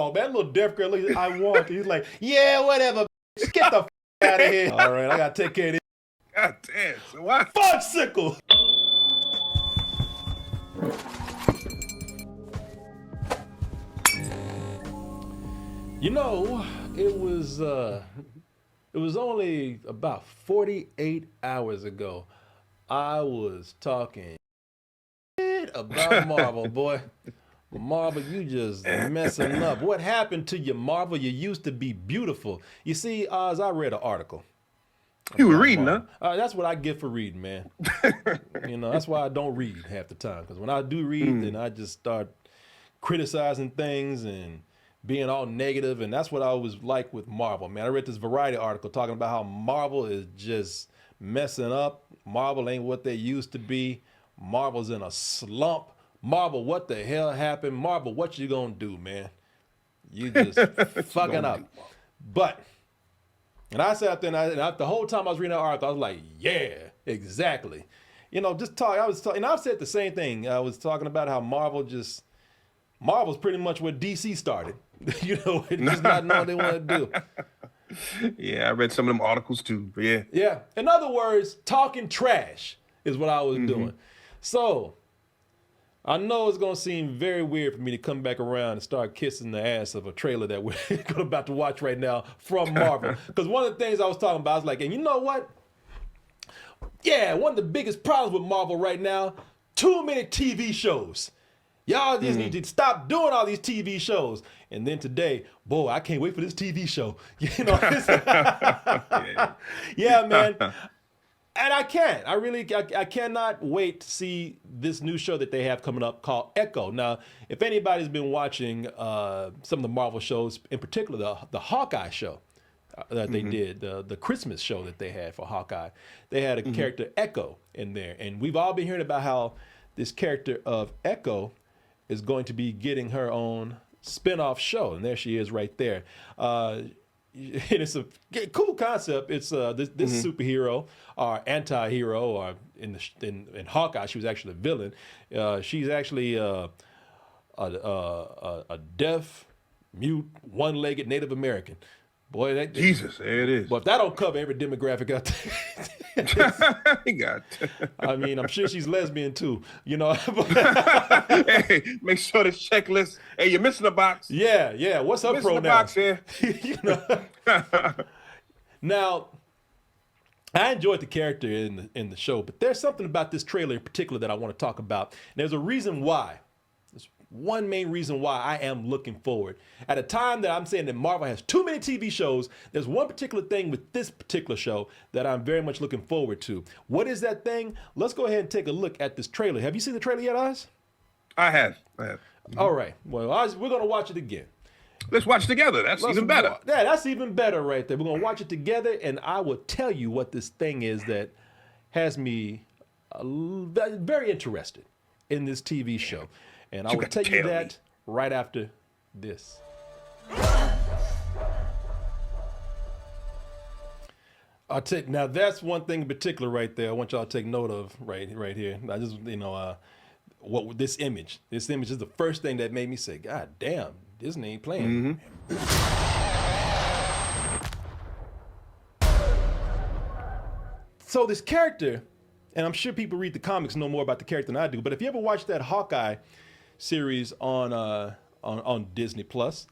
on, man. That little deaf girl, look, I want. He's like, yeah, whatever. Just get the out of here. All right, I got to take care of this. God damn. So why? Fudgesicle. You know, it was only about 48 hours ago. I was talking about Marvel, boy. Marvel, you just messing up. What happened to you, Marvel? You used to be beautiful. You see, as I read an article. You were reading, huh? That's what I get for reading, man. That's why I don't read half the time. Because when I do read, then I just start criticizing things and being all negative. And that's what I was like with Marvel, man. I read this Variety article talking about how Marvel is just messing up. Marvel ain't what they used to be. Marvel's in a slump. Marvel, what the hell happened? Marvel, what you gonna do, man? You just fucking up. And I sat out there, and the whole time I was reading that article, I was like, yeah, exactly. And I've said the same thing. I was talking about how Marvel's pretty much where DC started. Just not knowing what they want to do. Yeah, I read some of them articles too, but yeah. Yeah, in other words, talking trash is what I was doing. So, I know it's going to seem very weird for me to come back around and start kissing the ass of a trailer that we're about to watch right now from Marvel. Because one of the things I was talking about, I was like, and you know what? Yeah, one of the biggest problems with Marvel right now, too many TV shows. Y'all just need to stop doing all these TV shows. And then today, boy, I can't wait for this TV show. Yeah, man. And I can't. I cannot wait to see this new show that they have coming up called Echo. Now, if anybody's been watching some of the Marvel shows, in particular the Hawkeye show that they did, the Christmas show that they had for Hawkeye, they had a character Echo in there. And we've all been hearing about how this character of Echo is going to be getting her own spin-off show. And there she is right there. And it's a cool concept. It's this superhero or anti-hero, or in Hawkeye, she was actually a villain. She's actually a deaf, mute, one-legged Native American. Boy, Jesus, there it is. But if that don't cover every demographic out there. I mean, I'm sure she's lesbian too, Hey, make sure this checklist. Hey, you're missing a box. Yeah. What's her pronoun? Box here. Now, I enjoyed the character in the show, but there's something about this trailer in particular that I want to talk about. And there's a reason why. There's one main reason why I am looking forward. At a time that I'm saying that Marvel has too many TV shows, there's one particular thing with this particular show that I'm very much looking forward to. What is that thing? Let's go ahead and take a look at this trailer. Have you seen the trailer yet, Oz? I have. All right. Well, Oz, we're going to watch it again. Let's watch it together. That's even better. Yeah, that's even better right there. We're going to watch it together, and I will tell you what this thing is that has me very interested in this TV show. And I will tell you that right after this. Now that's one thing in particular right there I want y'all to take note of right here. I just, what this image is the first thing that made me say, God damn, Disney ain't playing. So this character, and I'm sure people read the comics know more about the character than I do, but if you ever watched that Hawkeye series on Disney Plus,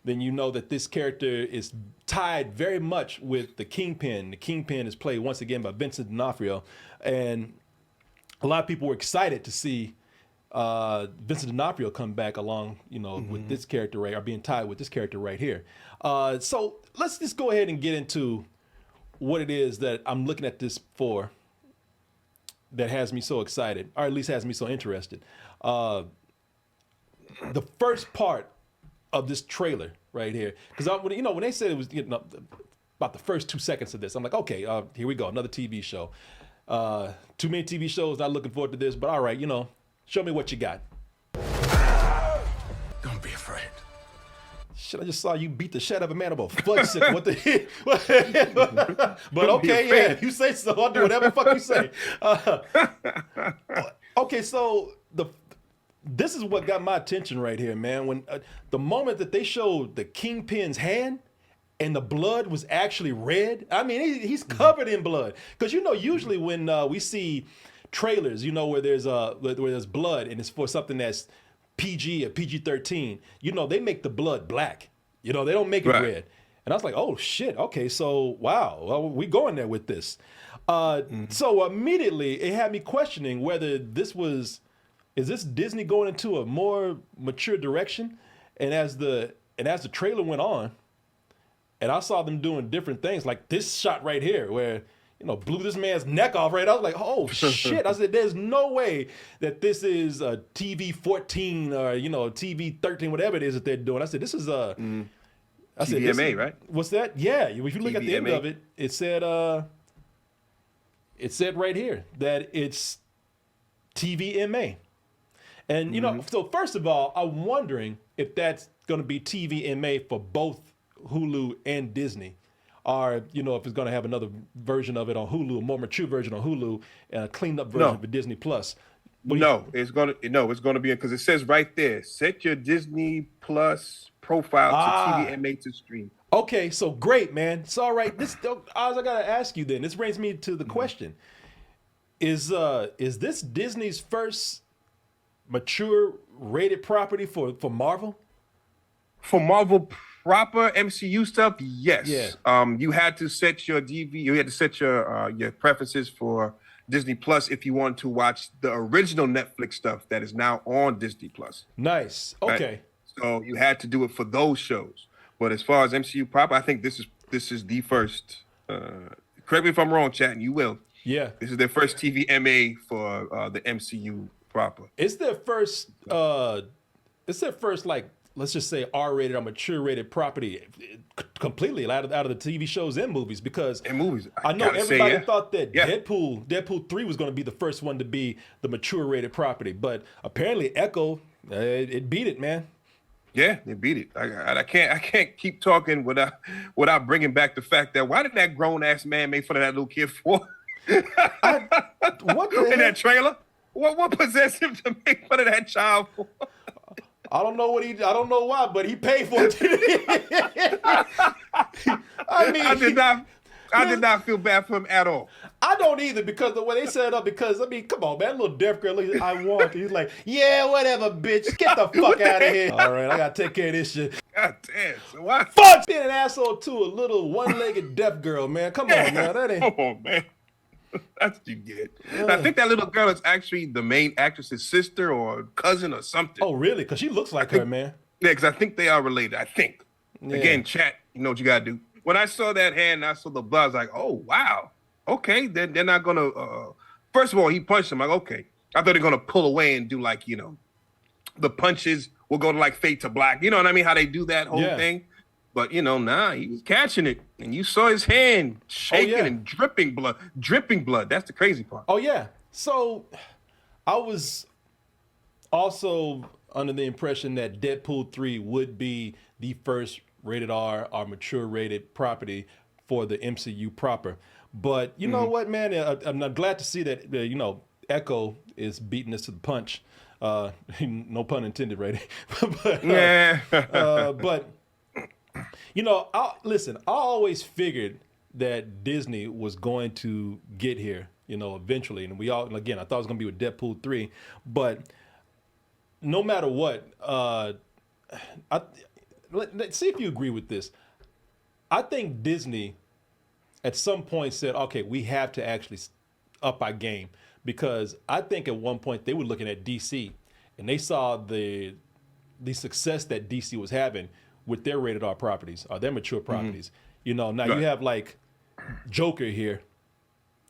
then you know that this character is tied very much with the Kingpin. The Kingpin is played once again by Vincent D'Onofrio, and a lot of people were excited to see Vincent D'Onofrio come back along, with this character or being tied with this character right here. So let's just go ahead and get into what it is that I'm looking at this for that has me so excited, or at least has me so interested. The first part of this trailer right here, because when they said it was about the first 2 seconds of this, I'm like, okay, here we go, another TV show. Too many TV shows, not looking forward to this, but all right, show me what you got. Don't be afraid. Shit, I just saw you beat the shit out of a man about fudgesicle. What the hell? But okay, yeah, if you say so, I'll do whatever the fuck you say. Okay, so this is what got my attention right here, man. When the moment that they showed the Kingpin's hand and the blood was actually red. I mean, he's covered in blood. Because usually when we see trailers, where there's blood and it's for something that's PG or PG-13, they make the blood black. They don't make it red. And I was like, oh shit, okay, so wow, well, we going there with this. So immediately it had me questioning whether is this Disney going into a more mature direction? And as the trailer went on, and I saw them doing different things, like this shot right here, where blew this man's neck off. Right, I was like, oh shit! I said, there's no way that this is a TV 14 or TV 13, whatever it is that they're doing. I said, this is a I said, TVMA, right? What's that? Yeah, if you look TVMA. at the end of it, it said right here that it's TVMA. And so first of all, I'm wondering if that's going to be TVMA for both Hulu and Disney, or if it's going to have another version of it on Hulu, a more mature version on Hulu, and a cleaned up version for Disney Plus. It's going to be, because it says right there, set your Disney Plus profile to TVMA to stream. Okay, so great, man. So all right, I gotta ask you then. This brings me to the question: Is this Disney's first mature rated property for Marvel? For Marvel proper MCU stuff, yes. Yeah. You had to set your you had to set your preferences for Disney Plus if you want to watch the original Netflix stuff that is now on Disney Plus. Nice. Okay. Right? So you had to do it for those shows. But as far as MCU proper, I think this is the first. Correct me if I'm wrong, chat, and you will. Yeah. This is their first TVMA for the MCU proper. It's their first. Like, let's just say R-rated or mature-rated property completely out of the TV shows and movies, because I know everybody thought that Deadpool 3 was going to be the first one to be the mature-rated property, but apparently Echo, it beat it, man. Yeah, they beat it. I can't keep talking without bringing back the fact that why did that grown-ass man make fun of that little kid for? What the in that trailer? What possessed him to make fun of that child for? I don't know why, but he paid for it. I mean, I did not feel bad for him at all. I don't either, because the way they set it up, because I mean, come on, man, that little deaf girl, I want it. He's like, yeah, whatever, bitch. Get the fuck out of here. All right, I gotta take care of this shit. God damn, so why? Fuck being an asshole to a little one-legged deaf girl, man. Come on, man. That ain't. Come on, man. That's what you get. I think that little girl is actually the main actress's sister or cousin or something. Oh, really? Because she looks like her, man. Yeah, because I think they are related. I think. Yeah. Again, chat, you know what you got to do. When I saw that hand and I saw the blood, I was like, oh, wow. Okay, they're not going to... First of all, he punched him. Like, okay. I thought they were going to pull away and do like, the punches will go to like fade to black. You know what I mean? How they do that whole thing. But, he was catching it. And you saw his hand shaking and dripping blood. Dripping blood. That's the crazy part. Oh, yeah. So I was also under the impression that Deadpool 3 would be the first rated R or mature rated property for the MCU proper. But you know what, man? I'm glad to see that, Echo is beating us to the punch. No pun intended, right? But I always figured that Disney was going to get here, eventually. And I thought it was going to be with Deadpool 3. But no matter what, let's see if you agree with this. I think Disney at some point said, okay, we have to actually up our game, because I think at one point they were looking at DC and they saw the success that DC was having with their rated R properties or their mature properties. Now you have like Joker here,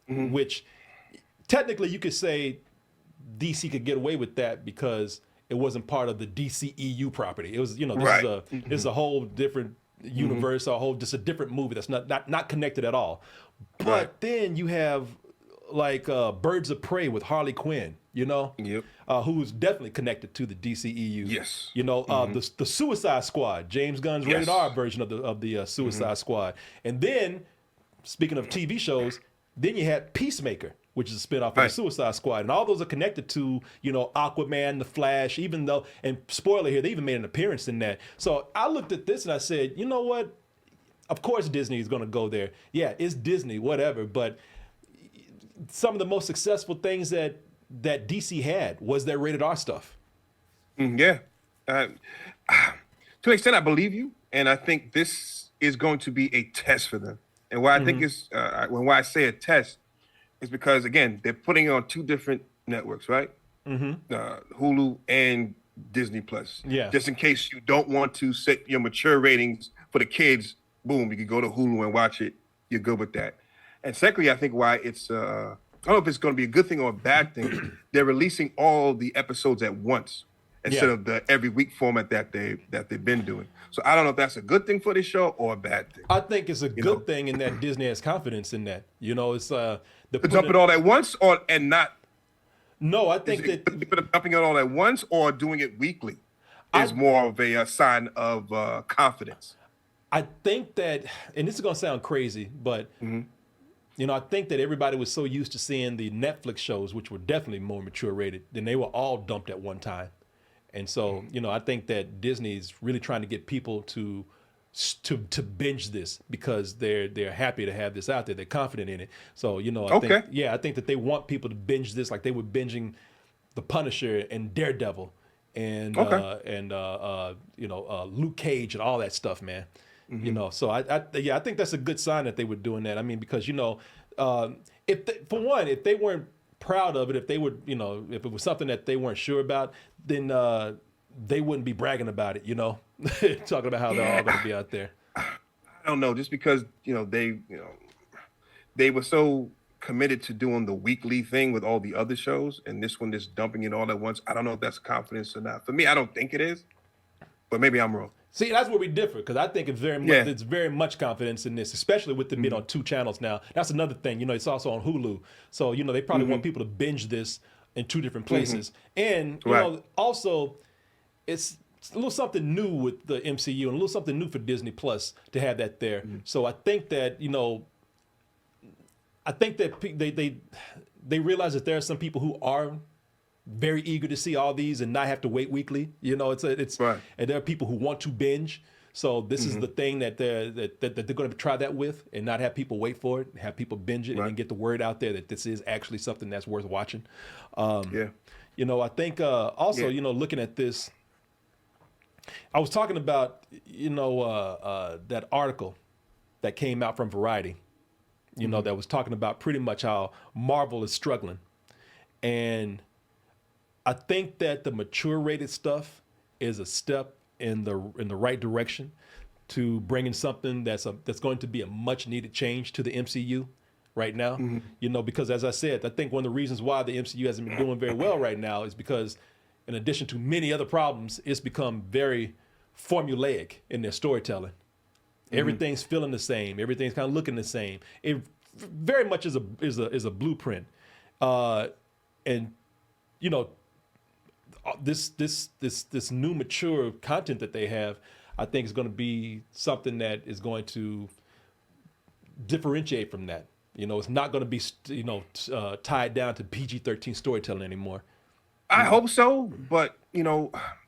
which technically you could say DC could get away with that because it wasn't part of the DCEU property. It was, this is a whole different universe, just a different movie that's not connected at all. But then you have like Birds of Prey with Harley Quinn, who's definitely connected to the DCEU. Yes. The Suicide Squad, James Gunn's rated R version of the Suicide Squad. And then, speaking of TV shows, then you had Peacemaker, which is a spinoff of the Right. Suicide Squad, and all those are connected to Aquaman, the Flash. Even though, and spoiler here, they even made an appearance in that. So I looked at this and I said, you know what? Of course Disney is going to go there. Yeah, it's Disney, whatever. But some of the most successful things that DC had was their rated R stuff. Yeah. To an extent, I believe you, and I think this is going to be a test for them. And why I think it's why I say a test is because, again, they're putting it on two different networks, right? Hulu and Disney Plus. Yeah. Just in case you don't want to set your mature ratings for the kids, boom, you can go to Hulu and watch it. You're good with that. And secondly, I think why it's I don't know if it's going to be a good thing or a bad thing. They're releasing all the episodes at once instead of the every week format that they've been doing. So I don't know if that's a good thing for this show or a bad thing. I think it's a good thing in that Disney has confidence in that. It's to dump it all at once and not. No, I think that dumping it all at once or doing it weekly is more of a sign of confidence. I think that, and this is going to sound crazy, but I think that everybody was so used to seeing the Netflix shows, which were definitely more mature rated, then they were all dumped at one time. And so, I think that Disney's really trying to get people to binge this because they're happy to have this out there. They're confident in it. So, I think that they want people to binge this like they were binging The Punisher and Daredevil and Luke Cage and all that stuff, man. So I think that's a good sign that they were doing that. I mean, because if they weren't proud of it, if they would, if it was something that they weren't sure about, then they wouldn't be bragging about it, talking about how they're all going to be out there. I don't know, just because they were so committed to doing the weekly thing with all the other shows, and this one just dumping it all at once. I don't know if that's confidence or not. For me, I don't think it is, but maybe I'm wrong. See, that's where we differ, because I think it's very much confidence in this, especially with them being on two channels now. That's another thing. It's also on Hulu. So, they probably want people to binge this in two different places. And, also, it's a little something new with the MCU and a little something new for Disney Plus to have that there. So I think that, they realize that there are some people who are very eager to see all these and not have to wait weekly. It's right. And there are people who want to binge. So this is the thing that they're going to try that with, and not have people wait for it, have people binge it, and get the word out there that this is actually something that's worth watching. I think also, looking at this, I was talking about, that article that came out from Variety, that was talking about pretty much how Marvel is struggling. And I think that the mature rated stuff is a step in the right direction to bringing something that's going to be a much needed change to the MCU right now. Because as I said, I think one of the reasons why the MCU hasn't been doing very well right now is because, in addition to many other problems, it's become very formulaic in their storytelling. Everything's feeling the same. Everything's kind of looking the same. It very much is a blueprint. And this new mature content that they have, I think is going to be something that is going to differentiate from that. It's not going to be tied down to PG-13 storytelling anymore. I hope so, but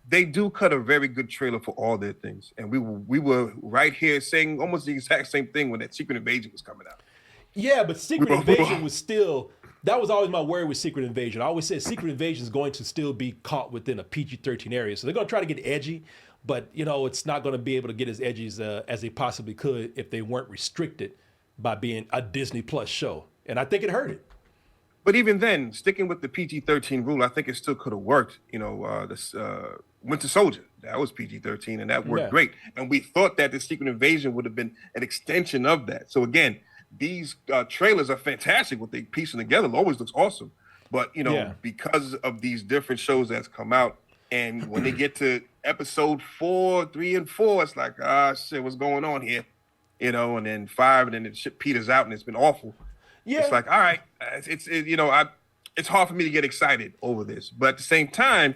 they do cut a very good trailer for all their things, and we were right here saying almost the exact same thing when that Secret Invasion was coming out. Yeah, but Secret Invasion was still. That was always my worry with Secret Invasion. I always said Secret Invasion is going to still be caught within a PG-13 area, so they're going to try to get edgy, but it's not going to be able to get as edgy as they possibly could if they weren't restricted by being a Disney Plus show, and I think it hurt it. But even then, sticking with the PG-13 rule, I think it still could have worked. This Winter Soldier, that was PG-13, and that worked great. And we thought that the Secret Invasion would have been an extension of that. So again, these trailers are fantastic. What they piecing together it always looks awesome. But because of these different shows that's come out, and when they get to episode 4, 3, and 4, it's like, shit, what's going on here? And then 5, and then the shit peters out, and it's been awful. Yeah. It's like, all right, it's hard for me to get excited over this. But at the same time,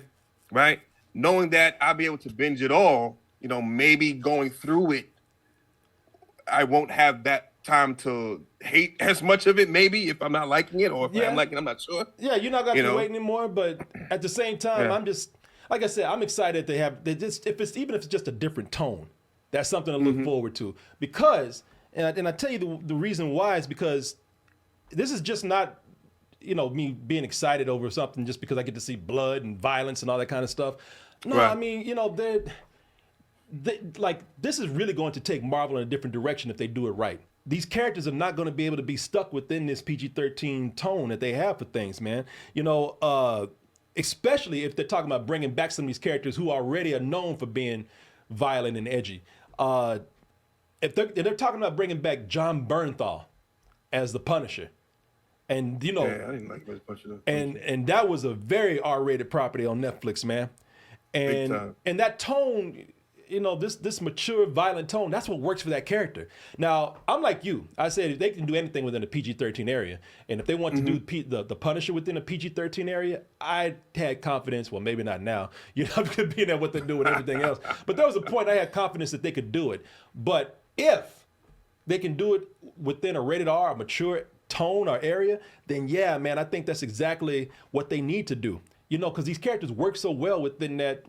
right, knowing that I'll be able to binge it all, maybe going through it, I won't have that time to hate as much of it, maybe if I'm not liking it, or if I'm liking it, I'm not sure. Yeah, you're not gonna have to wait anymore. But at the same time, I'm just like I said, I'm excited they just if it's just a different tone, that's something to look forward to. Because and I tell you the reason why is because this is just not me being excited over something just because I get to see blood and violence and all that kind of stuff. No, I mean like this is really going to take Marvel in a different direction if they do it right. These characters are not going to be able to be stuck within this PG-13 tone that they have for things, man. Especially if they're talking about bringing back some of these characters who already are known for being violent and edgy. If they're talking about bringing back John Bernthal as the Punisher, and I didn't like the Punisher. And that was a very R-rated property on Netflix, man. And that tone, this mature, violent tone, that's what works for that character. Now, I'm like you. I said they can do anything within a PG-13 area. And if they want to do the Punisher within a PG-13 area, I had confidence, well, maybe not now, being at what they do with everything else. But there was a point I had confidence that they could do it. But if they can do it within a rated R, a mature tone or area, then yeah, man, I think that's exactly what they need to do. Because these characters work so well within that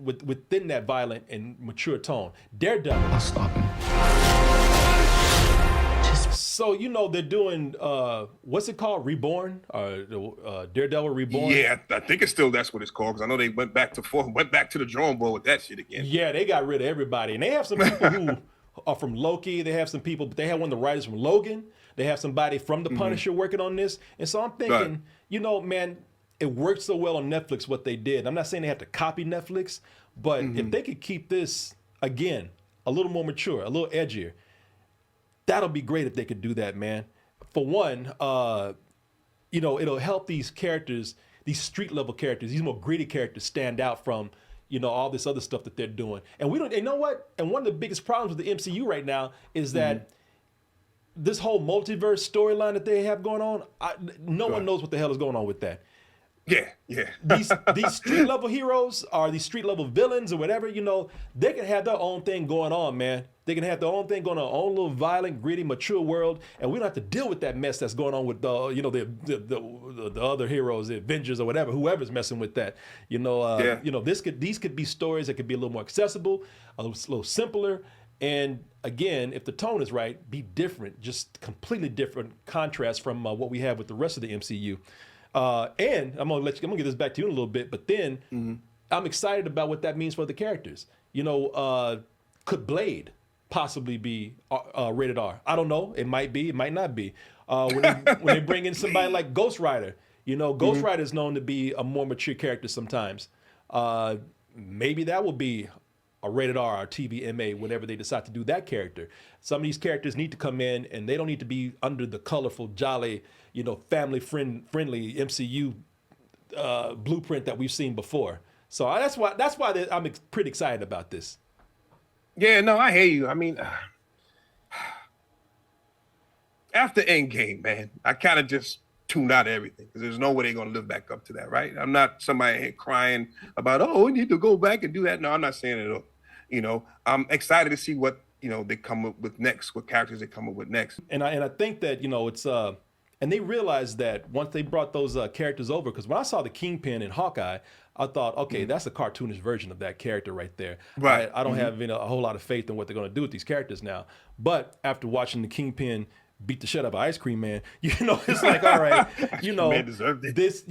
violent and mature tone. Daredevil. I'll stop him. So they're doing what's it called? Reborn? Daredevil Reborn? Yeah, I think that's what it's called, because I know they went back to the drawing board with that shit again. Yeah, they got rid of everybody. And they have some people who are from Loki. They have some people, but they have one of the writers from Logan. They have somebody from the Punisher working on this. And so I'm thinking, man, it worked so well on Netflix what they did. I'm not saying they have to copy Netflix, but if they could keep this, again, a little more mature, a little edgier, that'll be great if they could do that, man. For one, it'll help these characters, these street level characters, these more gritty characters stand out from, all this other stuff that they're doing. And you know what? And one of the biggest problems with the MCU right now is that this whole multiverse storyline that they have going on, no one knows what the hell is going on with that. Yeah. These street level heroes or these street level villains or whatever, they can have their own thing going on, man. They can have their own thing going on, own little violent, gritty, mature world, and we don't have to deal with that mess that's going on with the other heroes, the Avengers or whatever, whoever's messing with that. These could be stories that could be a little more accessible, a little simpler. And again, if the tone is right, be different, just completely different contrast from what we have with the rest of the MCU. And I'm gonna get this back to you in a little bit, but then I'm excited about what that means for the characters. Could Blade possibly be rated R? I don't know. It might be. It might not be. When they bring in somebody like Ghost Rider, Ghost Rider is known to be a more mature character sometimes. Maybe that will be a rated R or TVMA whenever they decide to do that character. Some of these characters need to come in, and they don't need to be under the colorful, jolly, family friendly MCU blueprint that we've seen before. So that's why I'm pretty excited about this. Yeah, no, I hear you. I mean, after Endgame, man, I kind of just tuned out everything, because there's no way they're going to live back up to that, right? I'm not somebody here crying about, we need to go back and do that. No, I'm not saying it at all. I'm excited to see what, they come up with next, what characters they come up with next. And I think that, it's, and they realized that once they brought those characters over, because when I saw the Kingpin in Hawkeye, I thought, okay, that's a cartoonish version of that character right there. Right. I don't have a whole lot of faith in what they're going to do with these characters now. But after watching the Kingpin beat the shit out of Ice Cream Man, it's like, all right, Man deserved it. This,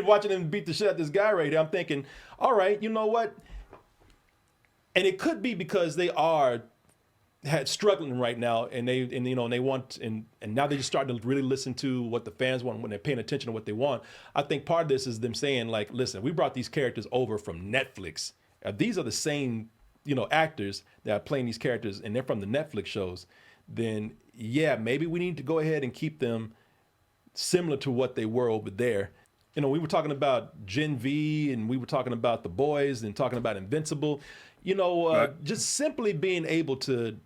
watching him beat the shit out of this guy right here, I'm thinking, all right, you know what? And it could be because they are struggling right now, and they want, and now they're just starting to really listen to what the fans want when they're paying attention to what they want. I think part of this is them saying, like, listen, we brought these characters over from Netflix. These are the same, actors that are playing these characters, and they're from the Netflix shows. Then yeah, maybe we need to go ahead and keep them similar to what they were over there. We were talking about Gen V, and we were talking about The Boys, and talking about Invincible. Just simply being able to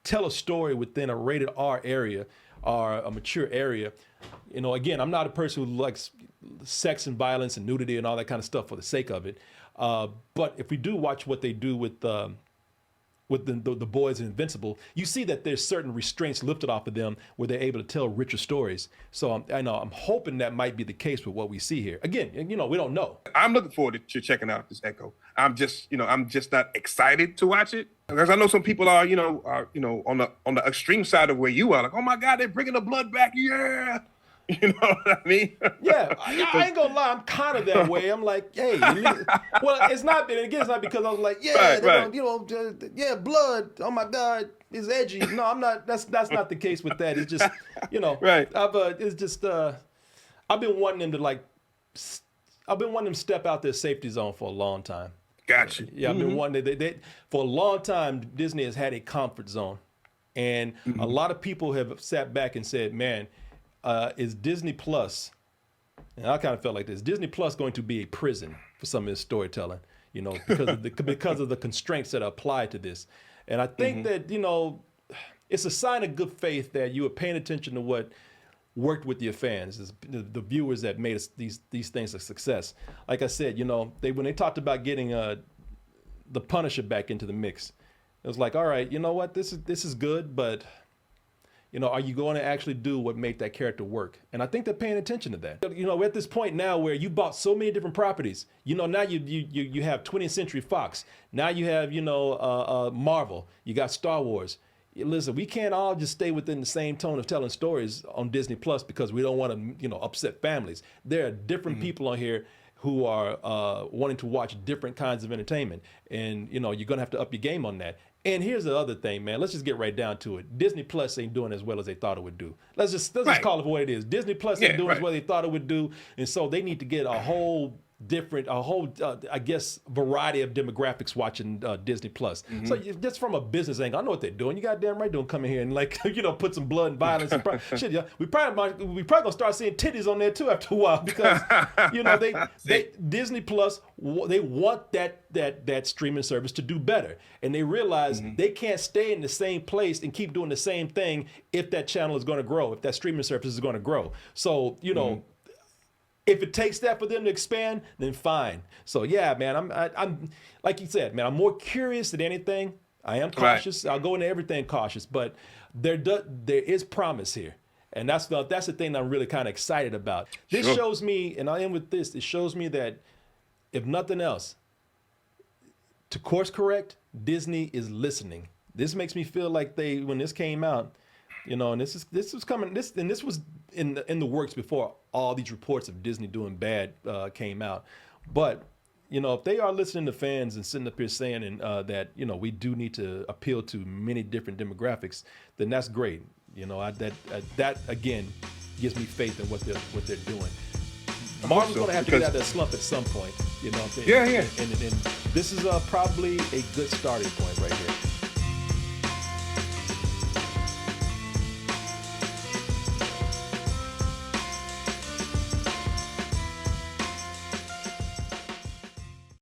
tell a story within a rated R area or a mature area. Again, I'm not a person who likes sex and violence and nudity and all that kind of stuff for the sake of it. But if we do watch what they do with with the boys in Invincible, you see that there's certain restraints lifted off of them where they're able to tell richer stories. So I'm hoping that might be the case with what we see here. Again, we don't know. I'm looking forward to checking out this Echo. I'm just not excited to watch it because I know some people are on the extreme side of where you are, like, oh my God, they're bringing the blood back, yeah. You know what I mean? Yeah, I ain't gonna lie. I'm kind of that way. I'm like, hey, well, it's not because I was like, yeah, right. Yeah, blood. Oh my God, it's edgy. No, I'm not. That's not the case with that. It's just, right. I've been wanting them to step out their safety zone for a long time. Gotcha. Yeah, I've been wanting they for a long time. Disney has had a comfort zone, and a lot of people have sat back and said, man. Is Disney Plus, and I kind of felt like this, Disney Plus going to be a prison for some of this storytelling, because of the constraints that apply to this. And I think that, it's a sign of good faith that you are paying attention to what worked with your fans, the viewers that made these things a success. Like I said, when they talked about getting the Punisher back into the mix, it was like, all right, you know what, this is good, but are you going to actually do what made that character work? And I think they're paying attention to that. We're at this point now where you bought so many different properties. Now you have 20th Century Fox. Now you have, Marvel. You got Star Wars. Listen, we can't all just stay within the same tone of telling stories on Disney Plus because we don't want to, upset families. There are different people on here who are wanting to watch different kinds of entertainment. And, you're going to have to up your game on that. And here's the other thing, man. Let's just get right down to it. Disney Plus ain't doing as well as they thought it would do. Let's just call it for what it is. Disney Plus ain't doing as well as they thought it would do. And so they need to get a whole variety of demographics watching Disney Plus. So just from a business angle, I know what they're doing. You goddamn right don't come in here and put some blood and violence and shit. Yeah, we probably gonna start seeing titties on there too after a while because they Disney Plus, they want that streaming service to do better, and they realize they can't stay in the same place and keep doing the same thing if that channel is going to grow, if that streaming service is going to grow. So if it takes that for them to expand, then fine. So yeah, man, I'm like you said, man, I'm more curious than anything. I am cautious. Right. I'll go into everything cautious, but there is promise here, and that's the thing I'm really kind of excited about. This shows me, and I'll end with this. It shows me that if nothing else, to course correct, Disney is listening. This makes me feel like when this came out. And this was coming. This was in the works before all these reports of Disney doing bad came out. But if they are listening to fans and sitting up here saying that we do need to appeal to many different demographics, then that's great. That again gives me faith in what they're doing. Marvel's going to have to get out of that slump at some point. Yeah. And this is probably a good starting point right here.